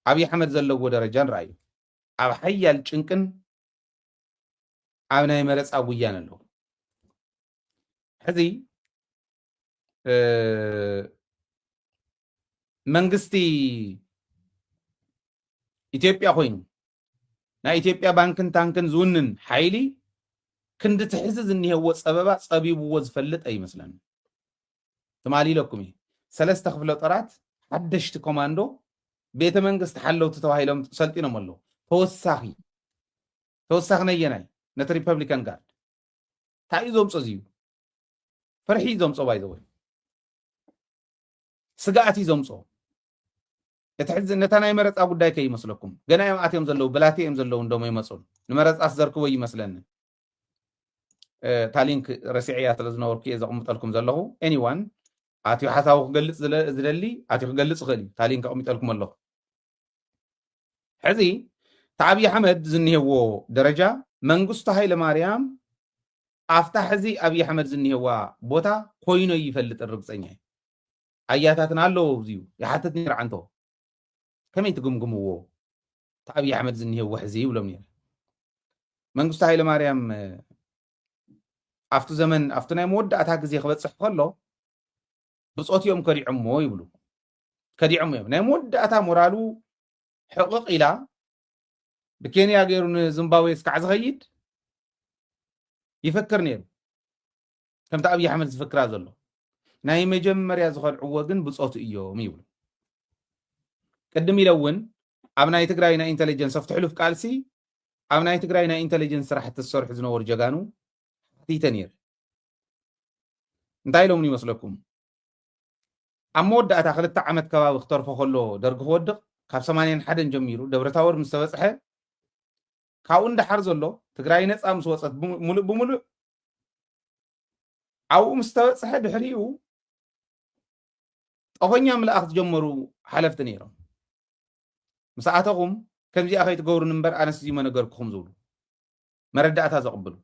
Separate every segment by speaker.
Speaker 1: أبي أحمد زلوا درجان رأي أب حيال ጭንቅን أب ናይ መረፅ أبويان له ሕዚ መንግስቲ ኢትዮጵያ ኮይኑ ናይ ኢትዮጵያ ባንክን ታንክን ዝውንን ሓይሊ ክንዲ ትሕዚ ዝኒሄዎ ፀበባ ፀቢብዎ ዝፈልጥ ኣይመስለን ትማሊ ለኩም ሰለስተ ክፍለ ጦራት ሓደሽቲ ኮማንዶ ቤተ መንግስቲ ሓለውቲ ተባሂሎም ሰልጢኖም ኣለዉ ተወሳኺ ነየናይ ነቲ ሪፐብሊካን ጋርድ እንታይ እዩ ዘምፆ እዚዩ فرحي زمصو باي ذوي سقاتي زمصو يتحز نتانا يمرت أقول دايك يمسلكم جنا يوم أتيم زلوا بلاتي يوم زلوا ندوم يمسون نمرت أصدر كوي يمسلن تالينك رسعيات لزنور كي إذا قمت لكم زلوا anyone أتيو حتى وقلت زللي أتيو قلت غلي تالينك قمت لكم الله حذي تعبي حمد زنيه هو درجة منقصت هاي لماريام أفتح زي أبي أحمد زني هو بوتا خوينو يفلت الرقصيني أياتنا له زيو يحتتني رعنته كم يتقوم هو أبي أحمد زني هو حزي ولا منير من قصة هاي لماريام أفتو زمن أفتنا مود أتاك زي خبط صح خلو بس أوتي يوم كري عمو يبلو كري عمو نمود أتا مرالو حقوق إلى بكينيا غيرون زيمبابوي سكعز غيد يفكر نير كم تأبي أحمد فكر هذا الله ناي مجمّر يزخر عوضن بصوت إياه ميول قدم يلون أبناء تقرأينا إنتليجنس افتح له في كالسي أبناء تقرأينا إنتليجنس راح تصرح زنور جانو تيتنير نتايلو مني مسلكم أمود أتاخذ التعمد كوا واختار فخلو درج هودق كاب 80 حدا جميرو دبر تاور مستوسعه كاون ده حرز الله تقرأينا أمس وصلت بملء أو مستوسعه بحريو أخواني من الأخذ جمرو حلفت نيرهم مساعتهم كم زي أخي تقول نمبر أنا سيما نقركم زولو مردات هذا قبلو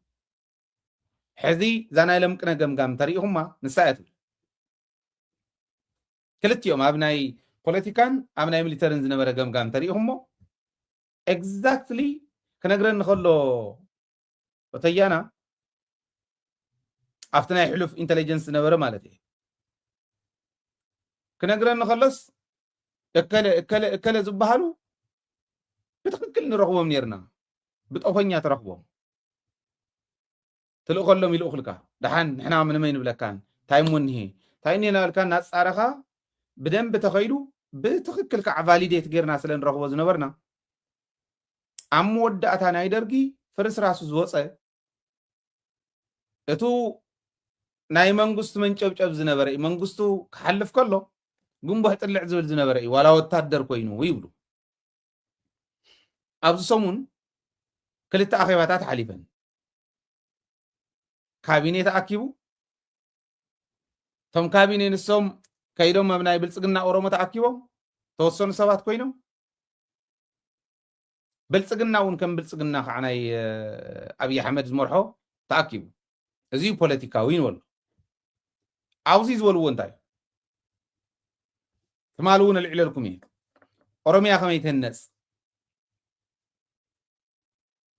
Speaker 1: حذي زانا لمكنا قم طريقهم ما نساعتهم كلت يوم أبناي بوليتيكان أبناي ميليترين زنبرا قم طريقهم ما exactly كنقرن نخلو وتيانا أفتنا يحلف intelligence نبرا مالتي كنقرن نخلص اكل زبهالو بتخكل نرغبهم نيرنا بتقفنيا ترغبهم تلو خلهم يلو خلكا دحان نحنا من مين بلكان تايمون هي تاينينا كان ناس عرخا بدم بتخيلو بتخكل كعفاليديت غيرنا سلن رغبو زنبرنا عم ودعتا نايدرغي فرس راسو زوصه اتو ناي منغست منጨብጨብ ዝነበረ መንግስቱ ከሐልፍ ከሎ ጉንቦህ ጥልዕ ዝብል ዝነበረ ዋላ ወታደር ኮይኑ ይብሉ ኣብዚ ሰሙን ክልተ ኣኼባታት ሓሊፈን ካቢኔ ተኣኪቡ ቶም ካቢኔ ንሶም ከይዶም ኣብ ናይ ብልጽግና ኦሮሞ ተኣኪቦም ተወሰኑ ሰባት ኮይኖም ብልጽግና እውን ከም ብልጽግና ከዓ ናይ ኣብይ ኣሕመድ ዝመርሖ ተኣኪቡ እዚ ፖለቲካዊ ንወሎ ኣብዚ ዝበልዎ እንታይ تمالون العللكم إيه أرميا خميت الناس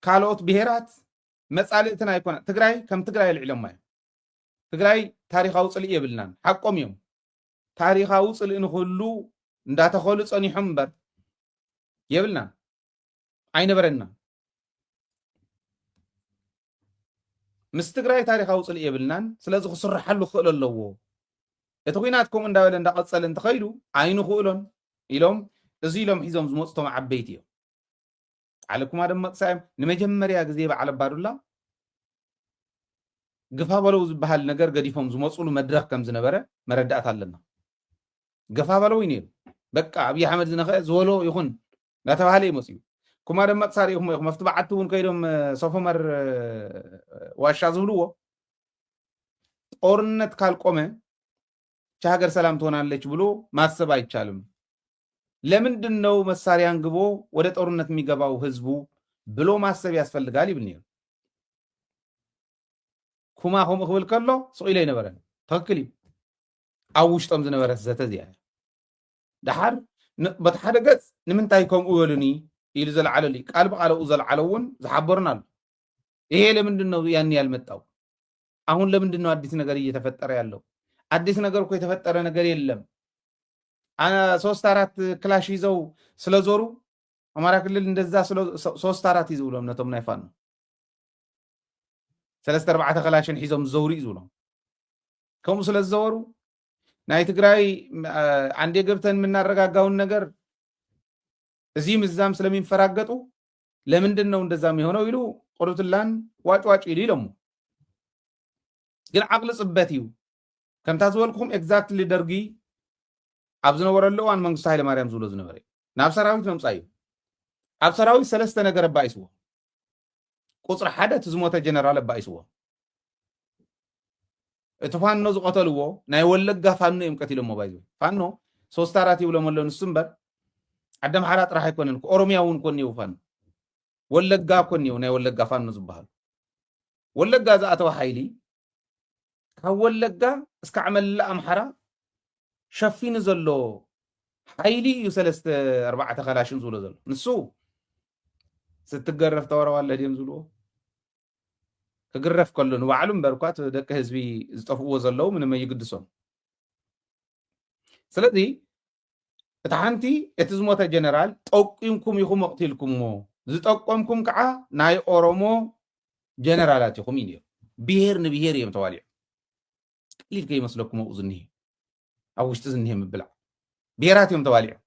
Speaker 1: كالوت بهيرات مسألتنا يكون تقرأي كم تقرأي العلم ماي تقرأي تاريخ أوصل إيه بلنان حقهم يوم تاريخ أوصل إنه خلو ندات خلص أني حمبر يبلنا عين برنا مستقرأي تاريخ أوصل إيه بلنان سلازو خسر حلو خلو اللوو اتويناتكم ان داول ان قصل انت خيلو عينو خولون يلوم ازيلوم حيزوم زموصتهم عبيتيو عليكم هذا مقسام نمجمريا غزي بعلى بارلا غفا بلو زبحال ነገር ገዲፎም ዝመጹሉ መድረክ ከም ዝነበረ መረዳት ኣለና ገፋ በለው ይኔ በቃ አብይ አህመድ ዝነኸ ዝወሎ ይኹን ናተባሃለ ይመስዩ ኩማ ደም መቅሳሪ ይኹም መፍት በዓቱን ከይዶም ሶፎመር ዋሻ ዝብልዎ ጦርነት ካልቆመ ሀገር ሰላም ትሆናለች ብሎ ማሰብ አይቻልም ለምንድነው መሳሪያን ግቦ ወደ ጦርነት የሚገባው ህዝቡ ብሎ ማሰብ ያስፈልጋል ይብልኝ ኩማ ሆም خبل ከሎ ሶኢለይ ነበረ ተክሊ አውሽጦም ዝነበረ ዘተዚያ ዳሐር بتحدى قص نمنتاي كم أولني إلى زل على لي قلب على أزل على زحبرنا إيه لمن دنو يعني المتاو أهون لمن دنو أديس نجاري يتفتر يالله أديس نجار كوي يتفتر نجاري اللهم أنا سوستارات كلاش يزو سلازورو أمارا كل الندزا سوستارات يزولهم نتوم نفان ثلاثة أربعة كلاشين حيزهم زوري يزولهم كم سلازورو ناي تقراي عندي قبتن من الرجع جاون نجار زيم الزام سلمين فراقته لمن دنو ندزام يهونو يلو قرط اللان واج إلي لهم جل عقل صبتيو كم تزولكم exactly درجي أبزنا ورلو عن من مستحيل مريم زولو زنبري ناب سراوي تنصايو أب سراوي سلسة نجار بايسوا قصر حدا تزموت جنرال بايسوا اتفان نزو قتلوه ناي ولقا فانو يمكتلو مبايزو فانو سوستاراتي ولا ملون السنبر عدم حالات راح يكون أوروميا ونكون يوفان ولقا كون يو ناي ولقا فانو زبال ولقا زاتوا حيلي كولقا اسكعمل أمحرا شفين زلو حيلي يسلست 4 خلاشين زولو زلو نسو ستقرف تورا ولا ديم زلو كقرف كلن وعلم بركات دك حزبي زطفو زلو من ما يقدسون سلدي اتحانتي اتزموتا جنرال توقيمكم يخم وقتلكم زطقمكم كعا ناي اورومو جنرالاتكم يني بيهر نبيهر يم توالي ليه كي مسلكم وزنيه او اشتزنيه مبلع بيرات يم توالي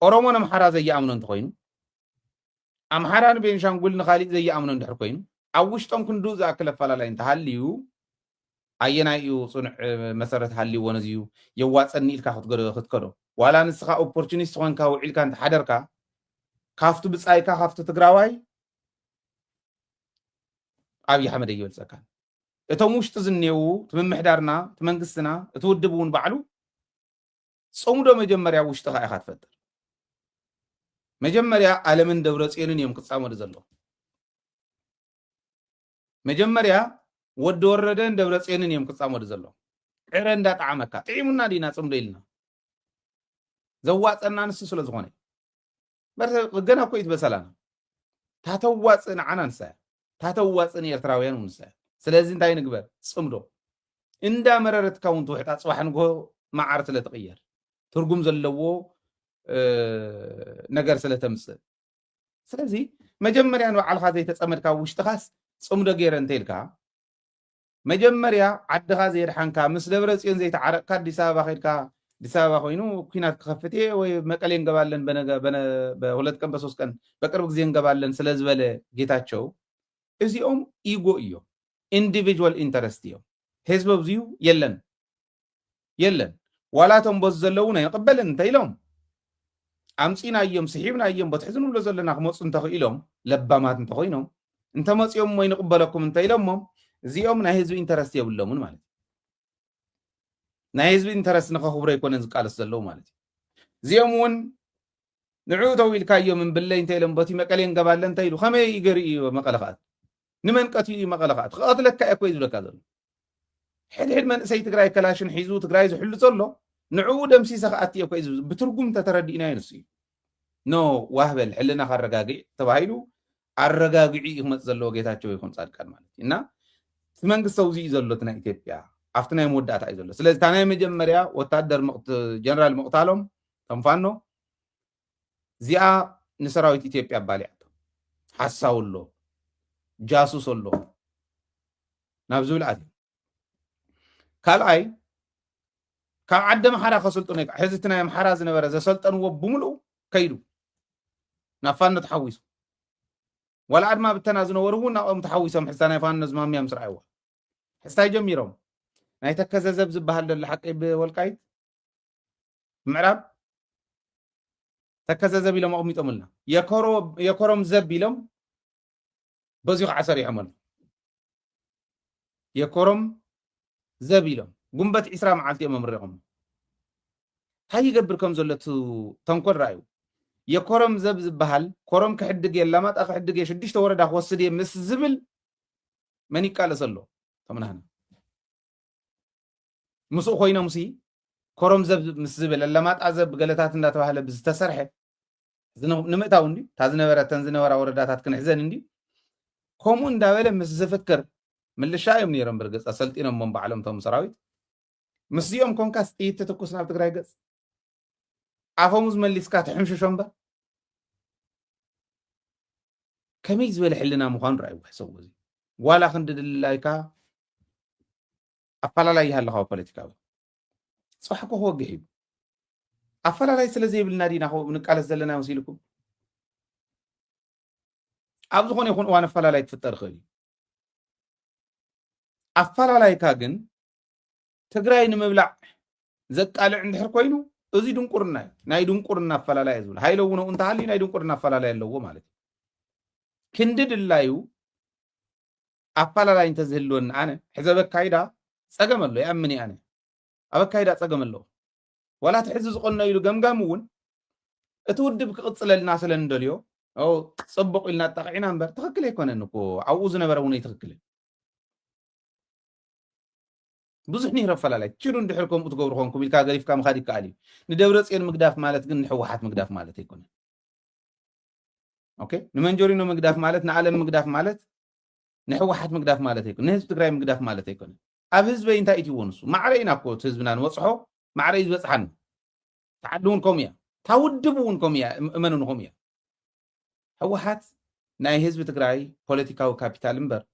Speaker 1: اورومو نمحرا زي امنون تخوين أمحران بينشانغول نخالي زي أمنون دحر كوين أوشتون كندو زاكل فلالا انت هاليو أينا يو صنع مسارة هالي ونزيو يواتس أني إلكا خد كرو ولا نسخة opportunist وان كاو إلكا انت حدركا كافتو بسايكا كافتو تقراواي أبي حمد يقول سكان اتوموش تزنيو تمن محدارنا تمن قسنا تودبون بعلو صومدو مجمريا وشتغا إخات فتر مجمريا علمن دورة إيرن يوم كتصامو دزلو مجمريا ود وردن دورة إيرن يوم كتصامو دزلو عرن دات عمكا تعيمنا دينا صمدو إلنا زوات أننا نسسو لزغوني برس غنا كويت بسلانا تاتوات أنا عنا نسا تاتوات أنا يرتراوين ونسا سلازين تاي نقبر صمدو إندا مررت كونتو حتى صباح نقو ما عرت لتغير ترقم زلوو نجار سلتمسل سلازي مجمريا وعلى هذا تتصمد كا وشتخاس صمدو غيرن تيلكا مجمريا عدغا زير حنكا مسل برصين زي تعرق كاديس ابا خيلكا ديس ابا خوينو كينات كخفتي وي مقلي እንገባለን በሁለት ቀን በሶስት ቀን በቅርብ ጊዜ እንገባለን ስለዝበለ ጌታቸው እዚኦም ኢጎ እዩ ኢንዲቪጁዋል ኢንተረስት እዩ ህዝብ ብዙ የለን ዋላቶም በዘለው ነው ይቀበልን እንተይሎም አምጺና እዮም ስሒብና እዮም በትሕዝኑ ብሎ ዘለና ክመፁ እንተኽኢሎም ለባማት እንተኾይኖም እንተመጽኦም ወይ ንቅበለኩም እንተይሎም እዚኦም ናይ ህዝቢ ኢንተረስት የብሎምን ማለት ናይ ህዝቢ ኢንተረስት ንኸኽብሮ ይኮነን ዝቃለስ ዘለው ማለት እዚኦም እውን ንዑ ተዊልካዮም እንብለይ እንተይሎም በቲ መቀሌ እንገባለን እንተይሉ ከመይ ይገሪ እዩ መቀለኻት ንመንቀት እዩ መቀለኻት ክቐትለካ እኮ ይዝለካ ዘሎ ሕድሕድ መንእሰይ ትግራይ ከላሽን ሒዙ ትግራይ ዝሕሉ ዘሎ ንዑ ደምሲሰ ከኣት እኮ እዩ ብትርጉም ተተረዲእና ይንሱ ኖ ዋህበል ሕልና ካረጋግዕ ተባሂሉ አረጋግዒ ይመጽ ዘሎ ጌታቸው ይኹን ጻድቃን ማለት እና መንግስት ሰውዚ ዘሎት ናይ ኢትዮጵያ አፍትና የሞዳታ አይዘሎ ስለዚህ ታናይ መጀመሪያ ወታደር ጀነራል መቅታሎም ተንፋኖ ዚአ ንሰራዊት ኢትዮጵያ ባሊያት ሐሳውሎ ጃሱሶሎ ናብዙልአት ካልአይ ካብ ዓደም ሓራ ከሰልጥኑ ሕዝትና የምሓራ ዝነበረ ዘሰልጠንዎ ብምልኡ ከይዱ ናፋኖ ተሓዊሱ ولا عاد ما بتنازنوا ናኦም ተሓዊሶም ሕሳና ይፋኖ ዝማምያ ምስራይዋ ሕስታይ ጀሚሮም ናይ ተከዘዘብ ዝበሃል ዘሎ ሓቂ ብወልቃይት ምዕራብ ተከዘዘብ ኢሎም ኣቕሚጦምልና የኮሮም ዘብ ኢሎም በዚሁ ዓሰር ይዕመሉ የኮሮም ዘብ ኢሎም ጉንበት 20 መዓልቲ እዮም መምሪቖም እንታይ ይገብር ከም ዘሎቱ ተንኮል ራእዩ የኮሮም ዘብ ዝበሃል ኮሮም ክሕድግ የላማጣ ክሕድግ የሽድሽተ ወረዳ ክወስድ ምስ ዝብል መን ይቃለሰሎ ተምናህና ምስኡ ኮይኖም ሲ كورم زب مسزبل لما تعزب قلتات إن تبهله بستسرح نمتاو ندي تازنا ورا تنزنا ورا ورداتات كنحزن ندي كومون داوله مسزفكر من اللي شايم نيرم برقص أسلتينا من بعلم توم سراوي مسيوم كونكاس إيت تتكوسنا بتقرأي قص عفومز من اللي سكات حمش شنبه كميز ولا حلنا مخان رأي وحسوا زي ولا خند اللايكا أفلا لا يهلا هو بوليتيكاوي صح كو هو جهيب أفلا لا يسلا زي بالنادي هو من قال زلنا وسيلكم أبز خون يكون وانا أفلا لا يتفتر خلي أفلا لا يكاجن تقرأي نمبلع زك قال عند حركوينو أزي دنقرنا ناي دنقرنا أفلا لا يزول هاي لو أنت هالي ناي دنقرنا أفلا لا يلو مالك كندد اللايو أفلا لا ينتزهلون أنا حزبك كايدا سقم الله يأمني أنا أبك كايدا سقم الله ولا تحزز قلنا يلو قمقامون اتودب قصل الناس لندليو أو تصبق لنا تقعينا نبر تخكل يكون أنكو عوزنا بروني تخكل بزحني رفلا لك تشيرون دحركم وتقوركم كم الكا غريف كام خادي كالي ندورس إن مقداف مالت قن حوحات مقداف مالت يكون أوكي نمنجوري نو مقداف مالت نعلم مقداف مالت نحوحات مقداف مالت يكون نهز تقراي مقداف مالت يكون أبهز بين تايتي ونسو ما علينا كوت هزبنا نوصحو ما علي يزبصحن تعدونكم يا تودبونكم يا منونكم يا حوحات ناي هزب تقراي بوليتيكاو كابيتال امبر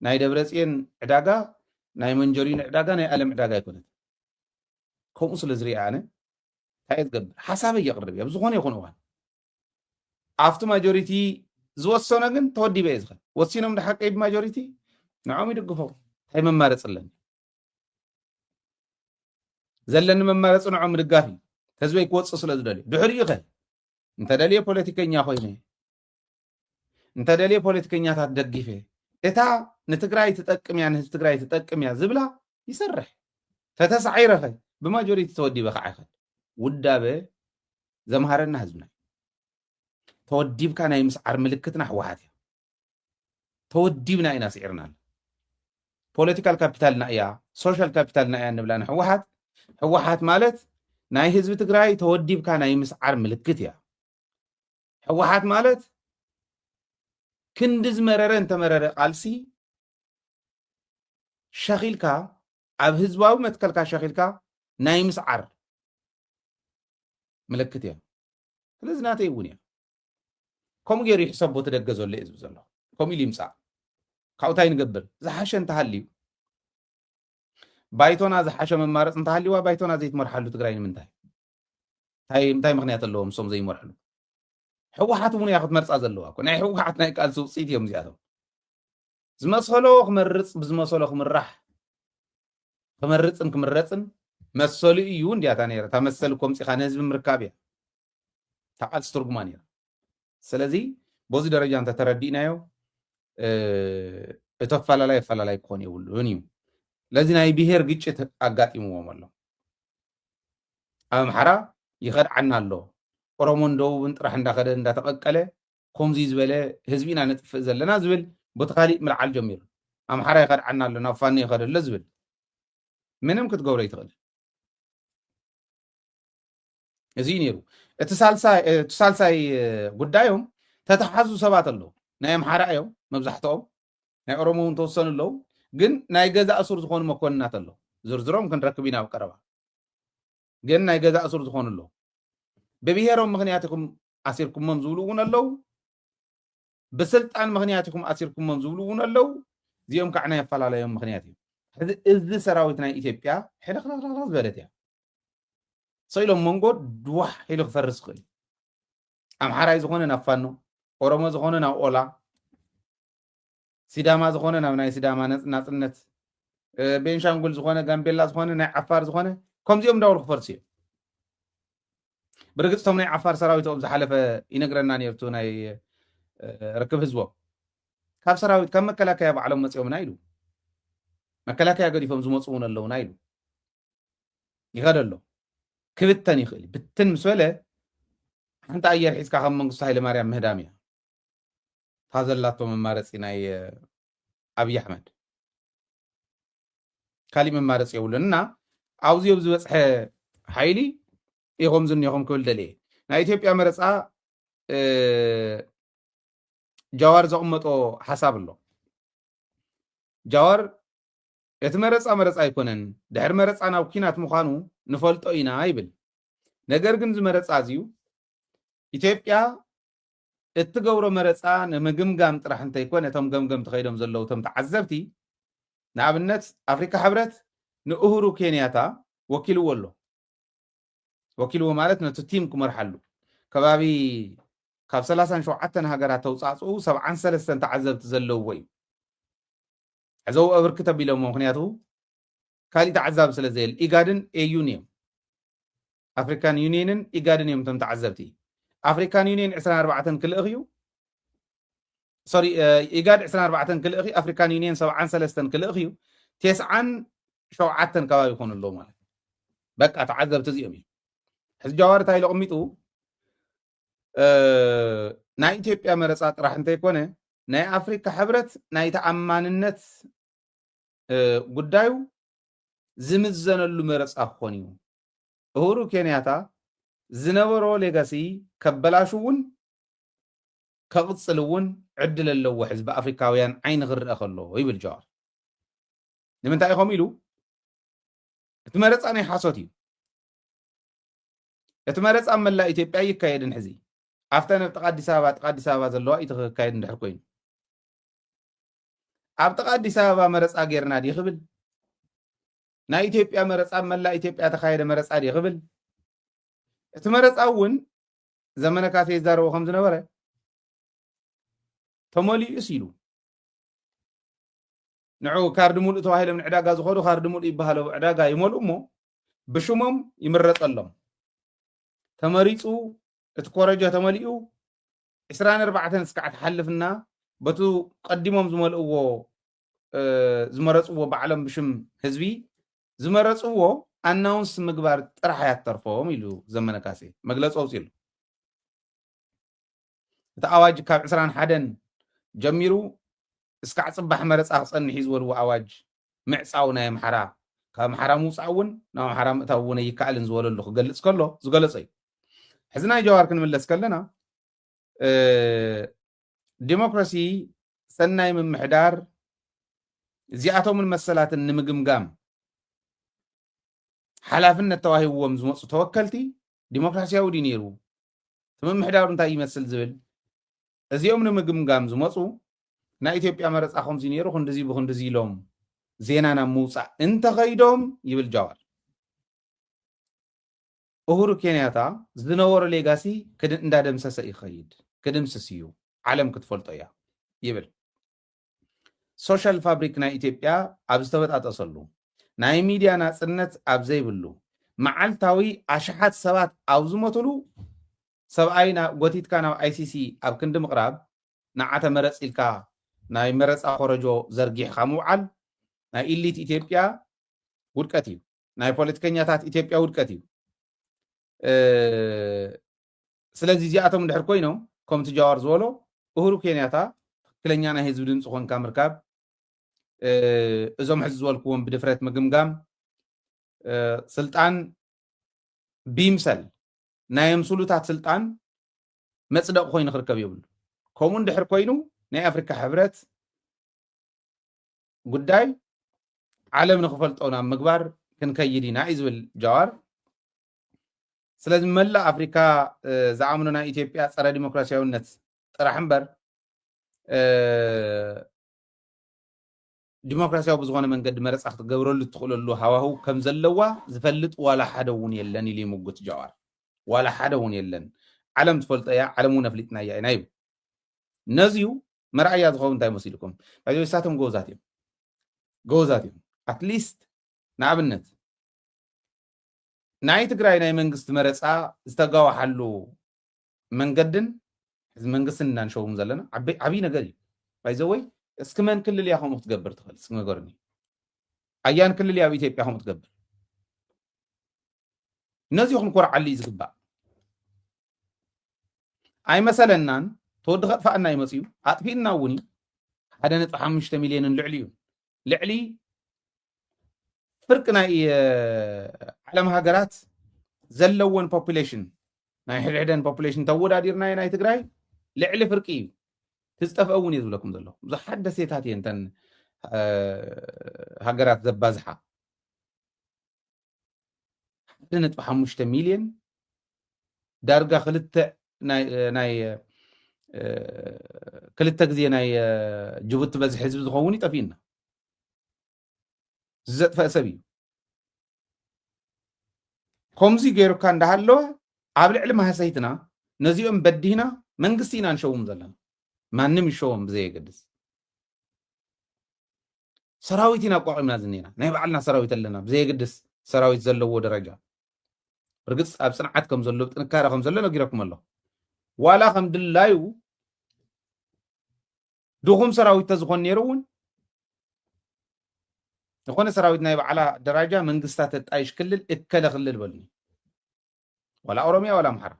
Speaker 1: ناي دبرسين عداغا ناي منجورين عداغا ناي ألم عداغا يكون كم أصل زريعة أنا هاي تقبل حسابي يقرب يا بزغون يكون وان after majority زوصنا جن تودي بيزخ وصينا من حق أي majority نعم يدقفوا هاي من مارس لنا زلنا من مارس نعم رجافي تزوي كوتس أصل زدالي دحري خل أنت دالي بوليتيكينيا خويني أنت دالي بوليتيكينيا تدقي فيه إتا نتقرأي تتأكم يعني تتقرأي تتأكم يا زبلة يسرح فتسعير خل بماجوريتي تودي بخع خل ودابه زمهرنا هزمنا توديب كان يمسعر ملكتنا حواتي توديبنا إنا سعرنا political capital نايا social capital نايا نبلان حوحات مالت ناي هزب تقرأي توديب كان يمسعر ملكتيا حوحات مالت كندز مرر انت مرر قالسي شغيلكا اب هزباو متكلكا شغيلكا ناي مسعر ملكتيا لزناتي ونيا كم غير يحسبوا تدغزو لي حزب زلو كم يلمصا كاوتاي نقبل زحاش انت حليو بايتونا زحاش ممارص انت حليوا بايتونا زيت مرحلو تقراي منتاي هاي متاي مغنيات اللهم صوم زي مرحلو حوحات مون ياخذ مرصا زلوا كو ناي حوحات ناي قال سوصيت يوم زياتو زمسلو خمرص بزمسلو خمرح خمرصن كمرصن مسلو يو اندياتا نيرا تمسلكم صي خان حزب مركابيا تعال سترغمانيا سلازي بوزي درجه انت تردينايو እተፈላለየ ክኾን የብሉን እዩ ለዚ ናይ ብሄር ግጭት ኣጋጢምዎም ኣሎ ኣብ ኣምሓራ ይኸድዓና ኣሎ ኦሮሞን ደቡብን ጥራሕ እንዳኸደ እንዳተቐቀለ ከምዚ ዝበለ ህዝቢና ነጥፍእ ዘለና ዝብል ቦታ ካሊእ ምልዓል ጀሚሩ ኣምሓራ ይኸድዓና ኣሎ ናብ ፋኖ ይኸደ ኣሎ ዝብል ምንም ክትገብሮ ይትኽእል እዚ ነይሩ እቲ ሳልሳይ ጉዳዮም ተተሓዙ ሰባት ኣለዉ ናይ ኣምሓራ እዮም መብዛሕትኦም ናይ ኦሮሞ እውን ተወሰኑ ኣለዉ ግን ናይ ገዛ እሱር ዝኾኑ መኮንናት ኣለዉ ዝርዝሮም ክንረክብ ኢና ኣብ ቀረባ ግን ናይ ገዛ እሱር ዝኾኑ ኣለዉ ብብሄሮም ምክንያት ኢኹም ኣሲርኩሞም ዝብሉ እውን ኣለዉ ብስልጣን ምክንያት ኢኹም ኣሲርኩሞም ዝብሉ እውን ኣለዉ እዚኦም ከዓ ናይ ኣፈላለዮም ምክንያት እዩ ሕዚ እዚ ሰራዊት ናይ ኢትዮጵያ ሕልኽልኽልኽ ዝበለት እያ ሰኢሎም መንጎ ድዋሕ ኢሉ ክፈርስ ክእል ኣምሓራይ ዝኾነ ናብ ፋኖ ኦሮሞ ዝኾነ ናብ ኦላ ሲዳማ ዝኾነ ናብ ናይ ሲዳማ ናጽነት ቤንሻንጉል ዝኾነ ጋምቤላ ዝኾነ ናይ ዓፋር ዝኾነ ከምዚኦም እንዳውሉ ክፈርስ እዮም ብርግፅ ቶም ናይ ዓፋር ሰራዊቶም ዝሓለፈ ይነግረና ነርቱ ናይ ርክብ ህዝቦም ካብ ሰራዊት ካብ መከላከያ ባዕሎም መፅኦምና ኢሉ መከላከያ ገዲፎም ዝመፁ እውን ኣለውና ኢሉ ይኸደ ኣሎ ክብተን ይኽእል ብትን ምስ በለ ሓንቲ ኣየር ሒዝካ ከም መንግስቱ ሃይለማርያም ምህዳም እያ ታዘላቶ መማረፂ ናይ ኣብይ ኣሕመድ ካሊእ መማረፂ የብሉን እና ኣብዚዮ ዝበፅሐ ሓይሊ ኢኹም ዝኒኹም ክብል ደልየ ናይ ኢትዮጵያ መረፃ ጃዋር ዘቕመጦ ሓሳብ ኣሎ ጃዋር እቲ መረፃ ኣይኮነን ድሕሪ መረፃ ናብ ኩናት ምዃኑ ንፈልጦ ኢና ይብል ነገር ግን ዝመረፃ እዝዩ ኢትዮጵያ እትገብሮ መረፃ ንምግምጋም ጥራሕ እንተይኮነ እቶም ገምገም ተኸይዶም ዘለዉ እቶም ተዓዘብቲ ንኣብነት ኣፍሪካ ሕብረት ንእሁሩ ኬንያታ ወኪልዎ ኣሎ ወኪልዎ ማለት ነቲ ቲም ክመርሓሉ ከባቢ ካብ 37 ሃገራት ተውፃፅኡ 73 ተዓዘብቲ ዘለውዎ እዩ ሕዘው ኣብርክት ኣቢሎም ምክንያቱ ካሊእ ተዓዛቢ ስለ ዘየል ኢጋድን ኤዩን እዮም ኣፍሪካን ዩኒየንን ኢጋድን እዮም እቶም ተዓዘብቲ ኣፍሪካን ዩኒየን 24 ክልእኽ እዩ ሶሪ ኢጋድ 24 ክልእኽ ኣፍሪካን ዩኒየን 73 ክልእኽ እዩ 97 ከባቢ ይኾኑ ኣለዉ ማለት በቃ ተዓዘብቲ እዚኦም እዩ ሕዚ ጃዋር እንታይ ኢሉ ኣቐሚጡ ናይ ኢትዮጵያ መረፃ ጥራሕ እንተይኮነ ናይ ኣፍሪካ ሕብረት ናይ ተኣማንነት ጉዳዩ ዝምዘነሉ መረፃ ክኾን እዩ እሁሩ ኬንያታ ዝነበሮ ሌጋሲ ከበላሹ እውን ከቕፅል እውን ዕድል ኣለዎ ሕዝቢ ኣፍሪካውያን ዓይኒ ክርአ ከሎ ይብል ጃዋር ንምንታይ ኢኹም ኢሉ እቲ መረፃ ናይ ሓሶት እዩ እቲ መረፃ መላእ ኢትዮጵያ ይካየድን ሕዚ ኣብታ ነብ ጥቃ ኣዲስ ኣበባ ዘለዋ እቲ ክካየድ እንድሕር ኮይኑ ኣብ ጥቃ ኣዲስ ኣበባ መረፃ ጌርና ዲ ክብል ናይ ኢትዮጵያ መረፃ መላእ ኢትዮጵያ ተካየደ መረፃ ዲ ክብል እቲ መረፃ እውን ዘመነ ካሴ ይዛረቦ ከም ዝነበረ ተመሊኡስ ኢሉ ንዑ ካርዲ ሙሉእ ተባሂሎም ንዕዳጋ ዝኸዱ ካርዲ ሙሉእ ይበሃሉ ዕዳጋ ይመልኡ እሞ ብሽሞም ይምረፀሎም ተመሪፁ እቲ ኮረጆ ተመሊኡ 24 እስካዕ ተሓልፍና በቱ ቀዲሞም ዝመረፅዎ ባዕሎም ብሽም ህዝቢ ዝመረፅዎ ኣናውንስ ምግባር ጥራሕ ያተርፎም ኢሉ ዘመነ ካሴ መግለፂ ኣውፂሉ እቲ ኣዋጅ ካብ 21 ጀሚሩ እስካዕ ፅባሕ መረፃ ክፀንሕ እዩ ዝበልዎ ኣዋጅ ምዕፃው ናይ ኣምሓራ ካብ ኣምሓራ ምውፃእ እውን ናብ ኣምሓራ ምእታው እውን ኣይከኣልን ዝበለሉ ክገልፅ ከሎ ዝገለፀ እዩ ሕዚ ናይ ጃዋር ክንምለስ ከለና ዲሞክራሲ ሰናይ ምምሕዳር እዚኣቶምን መሰላትን ንምግምጋም ሓላፍነት ተዋሂብዎም ዝመፁ ተወከልቲ ዲሞክራሲያዊ ዲ ነይሩ ምምሕዳሩ እንታይ ይመስል ዝብል እዚኦም ንምግምጋም ዝመፁ ናይ ኢትዮጵያ መረፃ ከምዚ ነይሩ ክንድዚ ብክንድዚ ኢሎም ዜና ናብ ምውፃእ እንተኸይዶም ይብል ጃዋር እሁሩ ኬንያታ ዝነበሮ ሌጋሲ እንዳደምሰሰ ይኸይድ ክድምስስ እዩ ዓለም ክትፈልጦ እያ ይብል ሶሻል ፋብሪክ ናይ ኢትዮጵያ ኣብ ዝተበጣጠሰሉ ናይ ሚድያ ናፅነት ኣብ ዘይብሉ መዓልታዊ ኣሽሓት ሰባት ኣብ ዝመትሉ ሰብኣይና ጎቲትካ ናብ ኣይሲሲ ኣብ ክንዲ ምቕራብ ንዓተ መረፅ ኢልካ ናይ መረፃ ኮረጆ ዘርጊሕካ ምውዓል ናይ ኢሊት ኢትዮጵያ ውድቀት እዩ ናይ ፖለቲከኛታት ኢትዮጵያ ውድቀት እዩ ስለዚ እዚኣቶም እንድሕር ኮይኖም ከምቲ ጃዋር ዝበሎ እሁሩ ኬንያታ ትክክለኛ ናይ ህዝቢ ድምፂ ኮንካ ምርካብ እዞም ሕዚ ዝበልክዎም ብድፍረት ምግምጋም ስልጣን ቢምሰል ናዮም ስሉታት ስልጣን መፅደቅ ኮይኑ ክርከብ ይብሉ ከምኡ እንድሕር ኮይኑ ናይ ኣፍሪካ ሕብረት ጉዳይ ዓለም ንክፈልጦ ናብ ምግባር ክንከይድ ኢና እዩ ዝብል ጃዋር ስለዚ መላእ ኣፍሪካ ዝኣምኑ ናይ ኢትዮጵያ ፀረ ዲሞክራሲያውነት ጥራሕ እምበር ዲሞክራሲያዊ ብዝኾነ መንገዲ መረፃ ክትገብረሉ ትኽእለሉ ሃዋህው ከም ዘለዋ ዝፈልጥ ዋላ ሓደ እውን የለን ኢሉ ይምጉት ጃዋር ዋላ ሓደ እውን የለን ዓለም ትፈልጦ እያ ዓለም እውን ኣፍሊጥና እያ ኢና ይብል ነዚዩ መርኣያ ዝኸውን እንታይ መሲልኩም ባይሳቶም ጎበዛት እዮም ኣትሊስት ንኣብነት ናይ ትግራይ ናይ መንግስቲ መረፃ ዝተጋዋሓሉ መንገድን እዚ መንግስትን እናንሸውም ዘለና ዓብይ ነገር እዩ ባይዘወይ እስኪ መን ክልል እያ ከምኡ ክትገብር ትኽእል እስኪ ነገርኒ ኣያን ክልል እያ ኣብ ኢትዮጵያ ከምኡ ትገብር ነዚዩ ክንኮርዓሉ እዩ ዝግባእ ኣይመሰለናን ተወዲ ከጥፋእና ይመፅዩ ኣጥፊእና እውን 1.5 ሚልዮን ልዕሊ እዩ ልዕሊ فرق ناي علم هاجرات زلون population ناي حدن population تود أديرنا ناي تجراي لعل فرقي تستفقون يزول لكم زلوا زحد سيتات ينتن هاجرات زبازحة لنت بحمشة مليون دارجة خلت ناي كلتا ግዜ ናይ ጅቡቲ በዝሒ ህዝቢ ዝኸውን ይጠፊና ዝዘጥፈ ሰብ እዩ ከምዚ ገይሩካ እንዳሃለወ ኣብ ልዕሊ ማህሰይትና ነዚኦም በዲህና መንግስቲ ኢና ንሸውም ዘለና ማንም ይሸዎም ብዘየገድስ ሰራዊት ኢና ቋቂምና ዝኒና ናይ ባዕልና ሰራዊት ኣለና ብዘየገድስ ሰራዊት ዘለዎ ደረጃ ርግፅ ኣብ ፅንዓት ከም ዘሎ ጥንካረ ከም ዘሎ ነጊረኩም ኣሎ ዋላ ከም ድላዩ ድኹም ሰራዊት ተዝኾን ነይሩ እውን ዝኾነ ሰራዊት ናይ ባዕላ ደረጃ መንግስታት ጣይሽ ክልል እከለ ክልል በልኒ ወላ ኦሮሚያ ወላ አምሓራ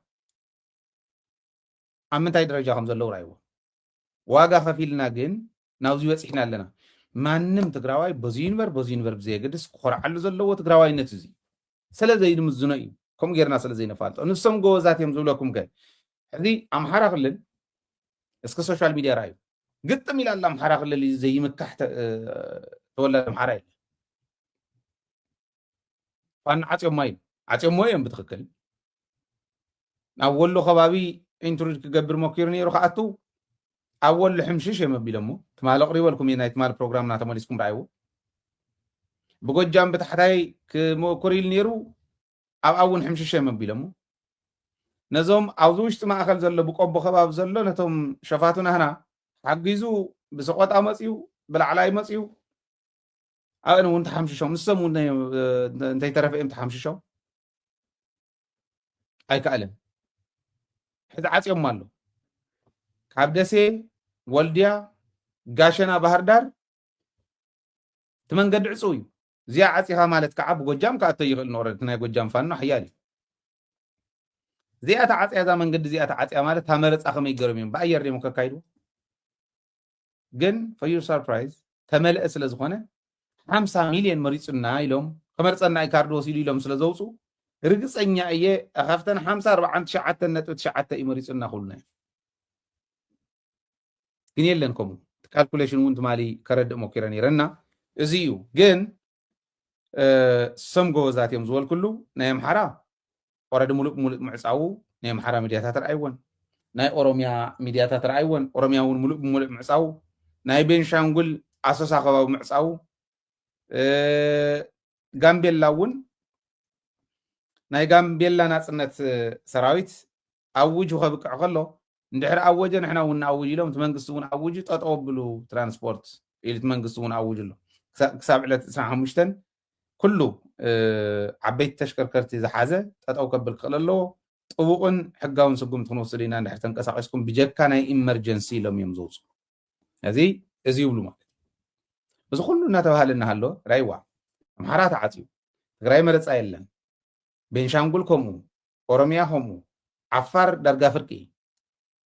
Speaker 1: ኣብ ምንታይ ደረጃ ከም ዘለው ራይዎ ዋጋ ከፊልና ግን ናብዚ በፂሕና ኣለና ማንም ትግራዋይ በዚ ዩኒቨር ብዘየገድስ ክኮርዓሉ ዘለዎ ትግራዋይነት እዚ ስለ ዘይድምዝኖ እዩ ከምኡ ጌርና ስለ ዘይነፋልጦ ንሶም ጎበዛት እዮም ዝብለኩም ከ ሕዚ ኣምሓራ ክልል እስከ ሶሻል ሚድያ ራዩ ግጥም ኢላላ ኣምሓራ ክልል ዘይምካሕ ተወለደ ኣምሓራ የለ ፋና ዓፅዮማ እዮም ብትክክል ናብ ወሎ ከባቢ ኢንትሩድ ክገብር ሞኪሩ ነይሩ ከኣቱ ኣብ ወሎ ሕምሽሽ እዮም ኣቢሎሞ ትማል ኣቕሪበልኩም ናይ ትማል ፕሮግራምና ተመሊስኩም ራእይዎ ብጎጃም ብታሕታይ ክሞክር ኢሉ ነይሩ ኣብ ኣውን ሕምሽሽ እዮም ኣቢሎሞ ነዞም ኣብዚ ውሽጢ ማእኸል ዘሎ ብቆቦ ከባቢ ዘሎ ነቶም ሸፋቱና ህና ሓጊዙ ብሰቆጣ መፅዩ ብላዕላይ መፅዩ ኣብን እውን ተሓምሽሾም ንሶም እውን እንተይተረፈ እዮም ተሓምሽሾም ኣይከኣለን ሕዚ ዓፅዮም ኣሎ ካብ ደሴ ወልድያ ጋሸና ባህር ዳር እቲ መንገዲ ዕፁ እዩ እዚኣ ዓፂኻ ማለት ከዓ ብጎጃም ከኣቶ ይኽእል ንወረድ ናይ ጎጃም ፋኖ ሓያል እዩ እዚኣ ተዓፅያ እዛ መንገዲ እዚኣ ተዓፅያ ማለት ታመረፃ ከመይ ገይሮም እዮም ብኣየር ደሞ ከካይዱ ግን for your surprise ተመልአ ስለ ዝኾነ 50 ሚልዮን መሪፁና ኢሎም ከመርፀና ካርድ ወሲዱ ኢሎም ስለ ዘውፁ ርግፀኛ እየ ኣኻፍተን 54.9 እዩ መሪፁና ኩልና ግን የለን ከምኡ ካልኩሌሽን እውን ትማሊ ከረድእ ሞኪረ ነይረና እዚ እዩ ግን ሰም ጎበዛት እዮም ዝበልኩሉ ናይ ኣምሓራ ወረዲ ሙሉእ ምዕፃው ናይ ኣምሓራ ሚድያታት ረኣይወን ናይ ኦሮሚያ ሚድያታት ረኣይወን ኦሮሚያ እውን ሙሉእ ምዕፃው ናይ ቤንሻንጉል ኣሶሳ ከባቢ ምዕፃው ጋምቤላ እውን ናይ ጋምቤላ ናፅነት ሰራዊት ኣውጁ ከብቅዕ ከሎ እንድሕሪ ኣወጀ ንሕና እውን ንኣውጅ ኢሎም እቲ መንግስቲ እውን ኣውጁ ጠጠው ኣቢሉ ትራንስፖርት ኢሉ እቲ መንግስቲ እውን ኣውጅ ኣሎ ክሳብ ዕለት 25 ኩሉ ዓበይቲ ተሽከርከርቲ ዝሓዘ ጠጠው ከብል ክኽእል ኣለዎ ጥቡቕን ሕጋውን ስጉም ክንወስድ ኢና እንድሕር ተንቀሳቀስኩም ብጀካ ናይ ኢመርጀንሲ ኢሎም እዮም ዘውፁ እዚ እዚ ይብሉ ማለት እዚ ኩሉ እናተባሃለ እናሃሎ ራይዋ ኣምሓራ ተዓፅዩ ትግራይ መረፃ የለን ቤንሻንጉል ከምኡ ኦሮሚያ ከምኡ ዓፋር ዳርጋ ፍርቂ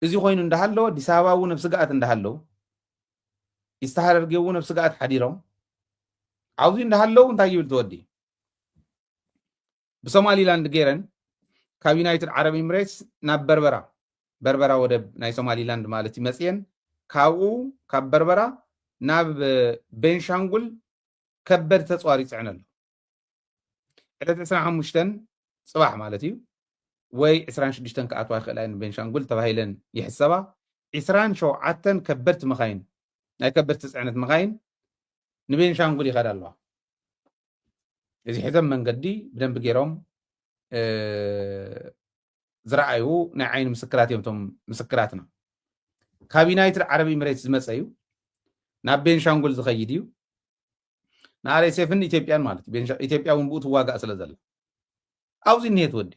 Speaker 1: እዚ ኮይኑ እንዳሃለዎ ኣዲስ ኣበባ እውን ኣብ ስጋኣት እንዳሃለው ይስተሓደርጌ እውን ኣብ ስጋኣት ሓዲሮም ኣብዚ እንዳሃለው እንታይ ይብል ትወዲ ብሶማሊላንድ ገይረን ካብ ዩናይትድ ዓረብ ኤምሬትስ ናብ በርበራ ወደብ ናይ ሶማሊላንድ ማለት ይመፅየን ካብኡ ካብ በርበራ ናብ ቤንሻንጉል ከበድ ተፅዋሪ ይፅዕን ኣሎ ዕለት 25 ፅባሕ ማለት እዩ ወይ 26 ከኣትዋ ይኽእላ ቤንሻንጉል ተባሂለን ይሕሰባ 27 ከበድቲ መኻይን ናይ ከበድቲ ፅዕነት መኻይን ንቤንሻንጉል ይኸዳ ኣለዋ እዚ ሕዘም መንገዲ ብደንቢ ገይሮም ዝረኣዩ ናይ ዓይኒ ምስክራት እዮም እቶም ምስክራትና ካብ ዩናይትድ ዓረብ ኤምሬትስ ዝመፀ እዩ ናብ ቤንሻንጉል ዝኸይድ እዩ ንኣርኤስኤፍን ኢትዮጵያን ማለት እዩ ኢትዮጵያ እውን ብኡ ትዋጋእ ስለ ዘላ ኣብዚ እኒሄ ትወዲ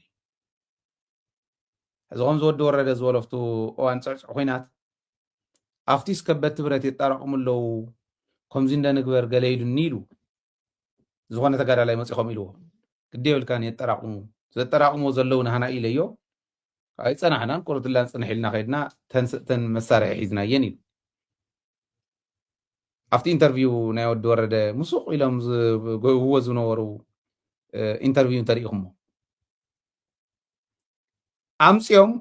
Speaker 1: ሕዚ ከም ዝወዲ ወረደ ዝበለፍቱ እዋን ፅዕፅዕ ኩናት ኣብቲስ ከበድቲ ብረት የጣራቕሙ ኣለው ከምዚ እንደንግበር ገለ ኢሉኒ ኢሉ ዝኾነ ተጋዳላይ መፂኾም ኢልዎ ግደ የብልካን የጠራቕሙ ዘጠራቕሞ ዘለው ናህና ኢለዮ ኣይፀናሕናን ቁርትላን ፅንሕ ኢልና ከይድና ተን መሳርሒ ሒዝናየን ኢሉ ኣብቲ ኢንተርቪው ናይ ወዲ ወረደ ምስቕ ኢሎም ዝገይብዎ ዝነበሩ ኢንተርቪው እንተሪኢኹሞ ኣምፂኦም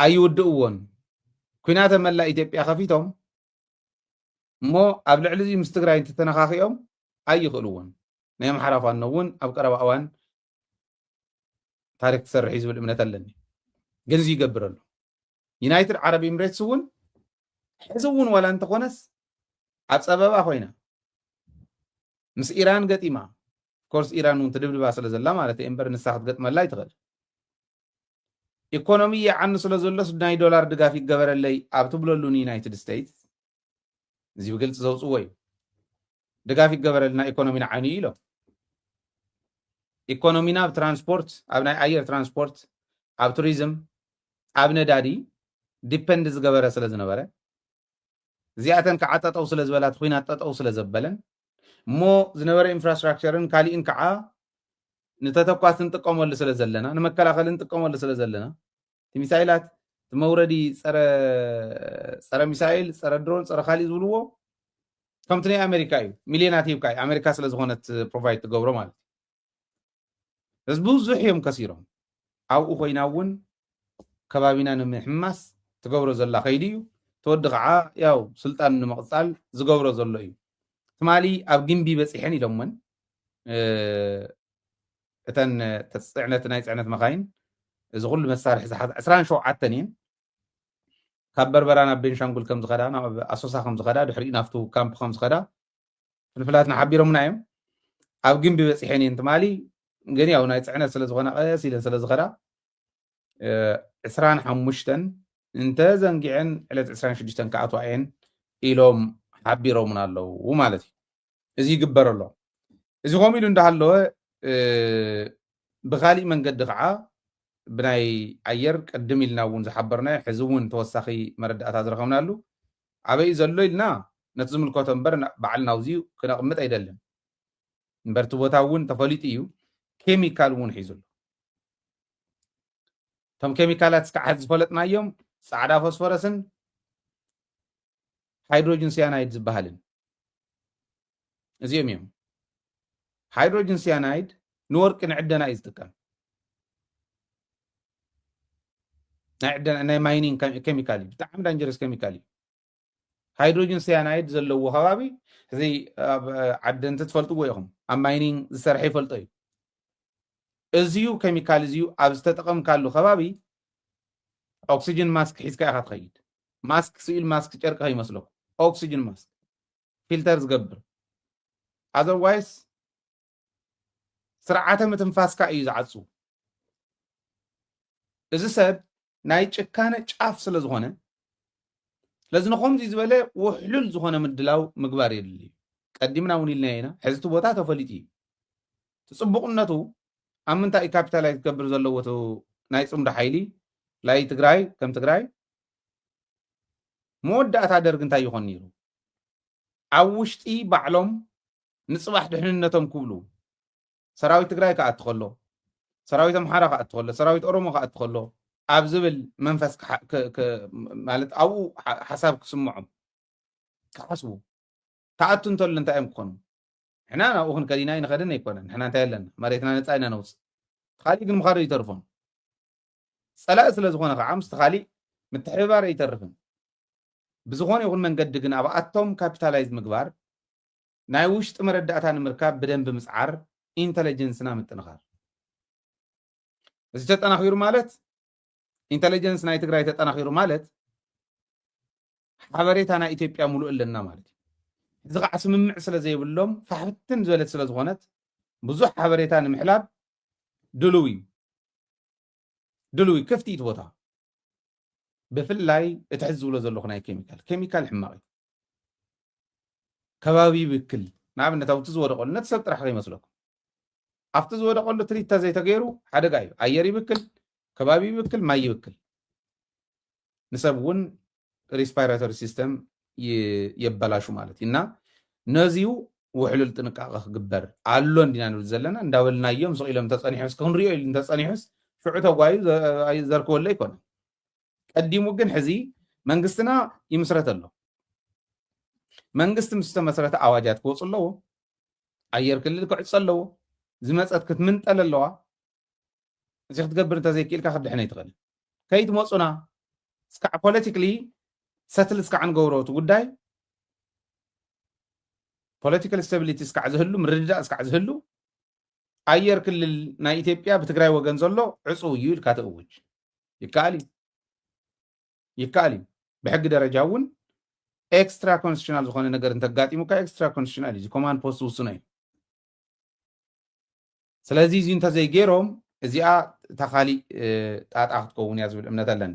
Speaker 1: ኣይውድእዎን ኩናት መላእ ኢትዮጵያ ከፊቶም እሞ ኣብ ልዕሊ እዚ ምስ ትግራይ እንተተነኻኺኦም ኣይኽእልዎን ናይ ኣምሓራ ፋኖ እውን ኣብ ቀረባ እዋን ታሪክ ትሰርሕ እዩ ዝብል እምነት ኣለኒ ግን እዚ ይገብር ኣሎ ዩናይትድ ዓረብ ኤምሬትስ እውን ሕዚ እውን ዋላ እንተኾነስ ኣብ ፀበባ ኮይና ምስ ኢራን ገጢማ ኮርስ ኢራን እውን ትድብድባ ስለ ዘላ ማለት እዩ እምበር ንሳ ክትገጥመላ ይትኽእል ኢኮኖሚ ይዓኒ ስለ ዘሎስ ናይ ዶላር ድጋፍ ይገበረለይ ኣብ ትብለሉ ዩናይትድ ስቴትስ እዚ ብግልፂ ዘውፅዎ እዩ ድጋፍ ይገበረልና ኢኮኖሚና ዓንዩ ኢሎም ኢኮኖሚና ኣብ ትራንስፖርት ኣብ ናይ ኣየር ትራንስፖርት ኣብ ቱሪዝም ኣብ ነዳዲ ዲፔንድ ዝገበረ ስለ ዝነበረ እዚኣተን ከዓ ጠጠው ስለ ዝበላት ኩናት ጠጠው ስለ ዘበለን እሞ ዝነበረ ኢንፍራስትራክቸርን ካሊእን ከዓ ንተተኳስ ንጥቀመሉ ስለ ዘለና ንመከላኸሊ ንጥቀመሉ ስለ ዘለና እቲ ሚሳይላት እቲ መውረዲ ፀረ ሚሳይል ፀረ ድሮን ፀረ ካሊእ ዝብልዎ ከምቲ ናይ ኣሜሪካ እዩ ሚልዮናት ሂብካ እዩ ኣሜሪካ ስለ ዝኾነት ፕሮቫይድ ትገብሮ ማለት እዩ ብዙሕ እዮም ከሲሮም ኣብኡ ኮይና እውን ከባቢና ንምሕማስ ትገብሮ ዘላ ከይዲ እዩ ተወዲ ከዓ ያው ስልጣን ንምቕፃል ዝገብሮ ዘሎ እዩ ትማሊ ኣብ ግንቢ በፂሐን ኢሎምን እተን ፅዕነት ናይ ፅዕነት መኻይን እዚ ኩሉ መሳርሒ ዝሓዘ 27 እየን ካብ በርበራ ናብ ቤንሻንጉል ከም ዝኸዳ ናብ ኣሶሳ ከም ዝኸዳ ድሕሪኡ ናፍቱ ካምፕ ከም ዝኸዳ ፍልፍላትና ሓቢሮምና እዮም ኣብ ግንቢ በፂሐን እየን ትማሊ ግን ያው ናይ ፅዕነት ስለ ዝኾነ ቀስ ኢለን ስለ ዝኸዳ 25 እንተዘንጊዐን ዕለት 26 ከኣትዋ እየን ኢሎም ሓቢሮምና ኣለዉ ማለት እዩ እዚ ይግበር ኣሎ እዚ ከምኡ ኢሉ እንዳሃለወ ብካሊእ መንገዲ ከዓ ብናይ ኣየር ቅድም ኢልና እውን ዝሓበርናዮ ሕዚ እውን ተወሳኺ መረዳእታ ዝረኸብናሉ ኣበይ ዘሎ ኢልና ነቲ ዝምልከቶ እምበር ባዕልና ኣብዚኡ ክነቕምጥ ኣይደልን እምበርቲ ቦታ እውን ተፈሊጡ እዩ ኬሚካል እውን ሒዙ ኣሎ እቶም ኬሚካላት ክዓ ዝፈለጥናዮም ፃዕዳ ፎስፈረስን ሃይድሮጅን ሲያናይድ ዝበሃልን እዚኦም እዮም ሃይድሮጅን ሲያናይድ ንወርቂ ንዕደና እዩ ዝጥቀም ናይ ማይኒንግ ኬሚካል እዩ ብጣዕሚ ዳንጀረስ ኬሚካል እዩ ሃይድሮጅን ሲያናይድ ዘለዎ ከባቢ እዚ ኣብ ዓደንቲ ትፈልጥዎ ኢኹም ኣብ ማይኒንግ ዝሰርሐ ይፈልጦ እዩ እዚዩ ኬሚካል እዚዩ ኣብ ዝተጠቐምካሉ ከባቢ ኦክሲጅን ማስክ ሒዝካ ኢኻ ትኸይድ ማስክ ስኢል ማስክ ጨርቂ ከይመስለኩም ኦክሲጅን ማስክ ፊልተር ዝገብር ኣዘርዋይስ ስርዓተ ምትንፋስካ እዩ ዝዓፁ እዚ ሰብ ናይ ጭካነ ጫፍ ስለ ዝኾነ ስለዚ ንከምዚ ዝበለ ውሕሉል ዝኾነ ምድላው ምግባር የድሊ እዩ ቀዲምና እውን ኢልና ኢና ሕዚ እቲ ቦታ ተፈሊጡ እዩ ትፅቡቕነቱ ኣብ ምንታይ ካፒታላይዝ ዝገብር ዘለዎ ናይ ፅምዶ ሓይሊ ላይ ትግራይ ከም ትግራይ መወዳእታ ደርግ እንታይ ይኾን ነይሩ ኣብ ውሽጢ ባዕሎም ንፅባሕ ድሕንነቶም ክብሉ ሰራዊት ትግራይ ከኣቲ ከሎ ሰራዊት ኣምሓራ ከኣቲ ከሎ ሰራዊት ኦሮሞ ከኣቲ ከሎ ኣብ ዝብል መንፈስ ማለት ኣብኡ ሓሳብ ክስምዖም ክሓስቡ ተኣቱ እንተሎ እንታይ እዮም ክኾኑ ንሕና ናብኡ ክንከዲና ይንኸድን ኣይኮነን ንሕና እንታይ ኣለና መሬትና ነፃ ኢና ነውፅእ ካሊእ ግን ምኻዱ ይተርፎም ፀላእ ስለ ዝኾነ ከዓ ምስቲ ካሊእ ምትሕብባር ኣይተርፍን ብዝኾነ ይኹን መንገዲ ግን ኣብ ኣቶም ካፒታላይዝ ምግባር ናይ ውሽጢ መረዳእታ ንምርካብ ብደንቢ ምፅዓር ኢንተለጀንስና ምጥንኻር እዚ ተጠናኺሩ ማለት ኢንተለጀንስ ናይ ትግራይ ተጠናኺሩ ማለት ሓበሬታ ናይ ኢትዮጵያ ሙሉእ ኣለና ማለት እዩ እዚ ከዓ ስምምዕ ስለ ዘይብሎም ፋሕብትን ዝበለት ስለ ዝኾነት ብዙሕ ሓበሬታ ንምሕላብ ድልው ክፍቲ እቲ ቦታ ብፍላይ እቲ ሕዚ ዝብሎ ዘለኹ ናይ ኬሚካል ሕማቕ እዩ ከባቢ ይብክል ንኣብነት ኣብቲ ዝወደቐሉ ነቲ ሰብ ጥራሕ ከይመስለኩም ኣብቲ ዝወደቐሉ ትሪት ተዘይተገይሩ ሓደጋ እዩ ኣየር ይብክል ከባቢ ይብክል ማይ ይብክል ንሰብ እውን ሬስፓይራቶሪ ሲስተም የበላሹ ማለት እዩ እና ነዚዩ ውሕሉል ጥንቃቐ ክግበር ኣሎ እንዲና ንብል ዘለና እንዳበልናዮም ስቕ ኢሎም ተፀኒሑስ ክንሪኦ ኢሉ እንተፀኒሑስ ሽዑ ተጓዩ ዘርክበሎ ኣይኮነን ቀዲሙ ግን ሕዚ መንግስትና ይምስረት ኣሎ መንግስቲ ምስ ተመስረተ ኣዋጃት ክወፁ ኣለዎ ኣየር ክልል ክዕፆ ኣለዎ ዝመፀት ክትምንጠል ኣለዋ እዚ ክትገብር እንተዘይክኢልካ ክድሕነ ይትኽእል ከይትመፁና እስካዕ ፖለቲክሊ ሰትል እስካዕ ንገብሮ እቲ ጉዳይ ፖለቲካል ስታቢሊቲ እስካዕ ዝህሉ ምርድዳእ እስካዕ ዝህሉ ኣየር ክልል ናይ ኢትዮጵያ ብትግራይ ወገን ዘሎ ዕፁው እዩ ኢልካ ትእውጅ ይከኣል እዩ ብሕጊ ደረጃ እውን ኤክስትራ ኮንስቲቱሽናል ዝኾነ ነገር እንተጋጢሙካ ኤክስትራ ኮንስቲቱሽናል እዩ ኮማንድ ፖስት ውስኖ እዩ ስለዚ እዚ እንተዘይገይሮም እዚኣ ተኻሊእ ጣጣ ክትከውን እያ ዝብል እምነት ኣለኒ